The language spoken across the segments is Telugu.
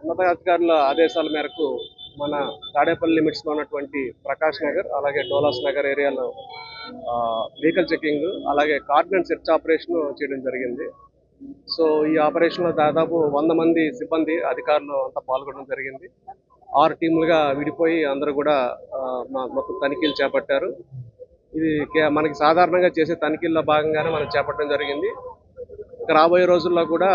ఉన్నతాధికారుల ఆదేశాల మేరకు మన తాడేపల్లి లిమిట్స్లో ఉన్నటువంటి ప్రకాష్ నగర్ అలాగే డోలాస్ నగర్ ఏరియాలో వెహికల్ చెకింగ్ అలాగే కార్డనెన్స్ సెర్చ్ ఆపరేషన్ చేయడం జరిగింది. సో ఈ ఆపరేషన్లో దాదాపు 100 మంది సిబ్బంది అధికారులు అంతా పాల్గొనడం జరిగింది. 6 టీములుగా విడిపోయి అందరూ కూడా మొత్తం తనిఖీలు చేపట్టారు. ఇది మనకి సాధారణంగా చేసే తనిఖీల్లో భాగంగానే మనం చేపట్టడం జరిగింది. రాబోయే రోజుల్లో కూడా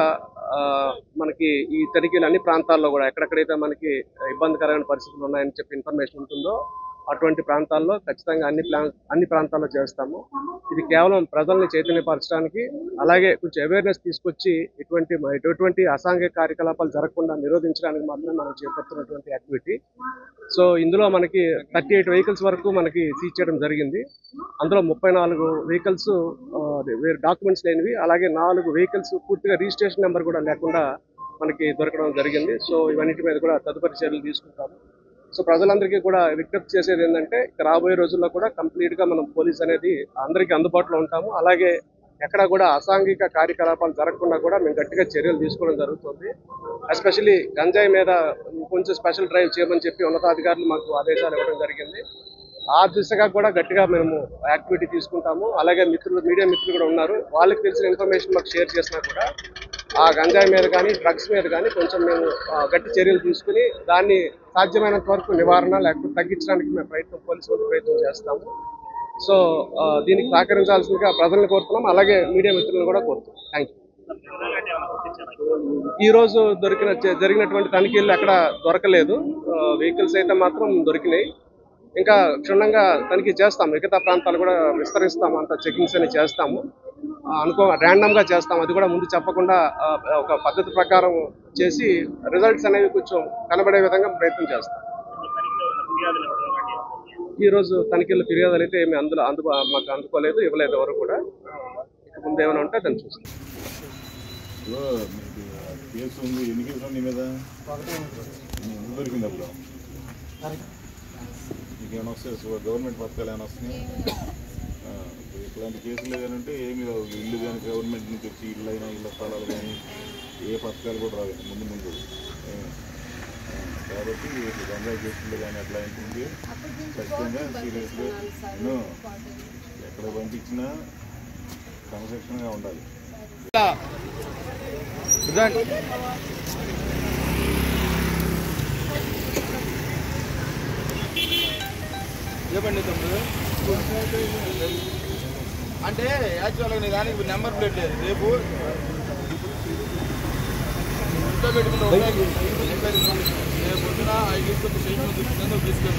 మనకి ఈ తనిఖీలు అన్ని ప్రాంతాల్లో కూడా ఎక్కడెక్కడైతే మనకి ఇబ్బందికరమైన పరిస్థితులు ఉన్నాయని చెప్పి ఇన్ఫర్మేషన్ ఉంటుందో అటువంటి ప్రాంతాల్లో ఖచ్చితంగా అన్ని ప్రాంతాల్లో చేస్తాము. ఇది కేవలం ప్రజల్ని చైతన్యపరచడానికి అలాగే కొంచెం అవేర్నెస్ తీసుకొచ్చి ఎటువంటి అసాంఘిక కార్యకలాపాలు జరగకుండా నిరోధించడానికి మాత్రమే మనం చేపడుతున్నటువంటి యాక్టివిటీ. సో ఇందులో మనకి 38 వెహికల్స్ వరకు మనకి సీజ్ చేయడం జరిగింది. అందులో 34 వెహికల్స్ డాక్యుమెంట్స్ లేనివి, అలాగే 4 వెహికల్స్ పూర్తిగా రిజిస్ట్రేషన్ నెంబర్ కూడా లేకుండా మనకి దొరకడం జరిగింది. సో ఇవన్నిటి మీద కూడా తదుపరి చర్యలు తీసుకుంటాము. సో ప్రజలందరికీ కూడా విజ్ఞప్తి చేసేది ఏంటంటే రాబోయే రోజుల్లో కూడా కంప్లీట్గా మనం పోలీస్ అనేది అందరికీ అందుబాటులో ఉంటాము. అలాగే ఎక్కడ కూడా అసాంఘిక కార్యకలాపాలు జరగకుండా కూడా మేము గట్టిగా చర్యలు తీసుకోవడం జరుగుతుంది. ఎస్పెషల్లీ గంజాయి మీద కొంచెం స్పెషల్ డ్రైవ్ చేయమని చెప్పి ఉన్నతాధికారులు మాకు ఆదేశాలు ఇవ్వడం జరిగింది. ఆ దిశగా కూడా గట్టిగా మేము యాక్టివిటీ తీసుకుంటాము. అలాగే మీడియా మిత్రులు కూడా ఉన్నారు, వాళ్ళకి తెలిసిన ఇన్ఫర్మేషన్ మాకు షేర్ చేసినా కూడా ఆ గంజాయి మీద కానీ డ్రగ్స్ మీద కానీ కొంచెం మేము గట్టి చర్యలు తీసుకుని దాన్ని సాధ్యమైనంత వరకు నివారణ లేకపోతే తగ్గించడానికి మేము ప్రయత్నం చేస్తాము. సో దీనికి సహకరించాల్సిందిగా ప్రజల్ని కోరుతున్నాం, అలాగే మీడియా మిత్రులను కూడా కోరుతున్నాం. Thank you. ఈరోజు జరిగినటువంటి తనిఖీలు ఎక్కడ దొరకలేదు. వెహికల్స్ అయితే మాత్రం దొరికినాయి. ఇంకా క్షుణ్ణంగా తనిఖీ చేస్తాం, మిగతా ప్రాంతాలు కూడా విస్తరిస్తాము, అంత చెకింగ్స్ అని చేస్తాము. ర్యాండమ్గా చేస్తాము, అది కూడా ముందు చెప్పకుండా ఒక పద్ధతి ప్రకారం చేసి రిజల్ట్స్ అనేవి కొంచెం కనబడే విధంగా ప్రయత్నం చేస్తాం. ఈరోజు తనిఖీలు ఫిర్యాదులు అయితే ఏమి మాకు అందుకోలేదు, ఇవ్వలేదు ఎవరు కూడా. ఇక ముందు ఏమైనా ఉంటే దాన్ని చూస్తాం. ఏమైనా వస్తాయి గవర్నమెంట్ పథకాలు ఏమైనా వస్తున్నాయి? ఇట్లాంటి కేసులు ఏదంటే ఏమి రావు. ఇల్లు కానీ గవర్నమెంట్ నుంచి వచ్చి ఇల్లు అయినా ఇళ్ళ స్థలాలు కానీ ఏ పథకాలు కూడా రావు ముందు కాబట్టి గంజాయి కేసులు కానీ అట్లా ఉంటుంది. ఖచ్చితంగా సీరియస్గా ఎక్కడ పంపించినా క్రమశిక్షణగా ఉండాలి. చెప్పండి తమ్ముడు. అంటే యాక్చువల్గా నీ దానికి నెంబర్ ప్లేట్ లేదు. రేపు ఇంట్లో పెట్టుకుంటే రేపు పొద్దున 5 తీసుకొచ్చి తీసుకెళ్ళి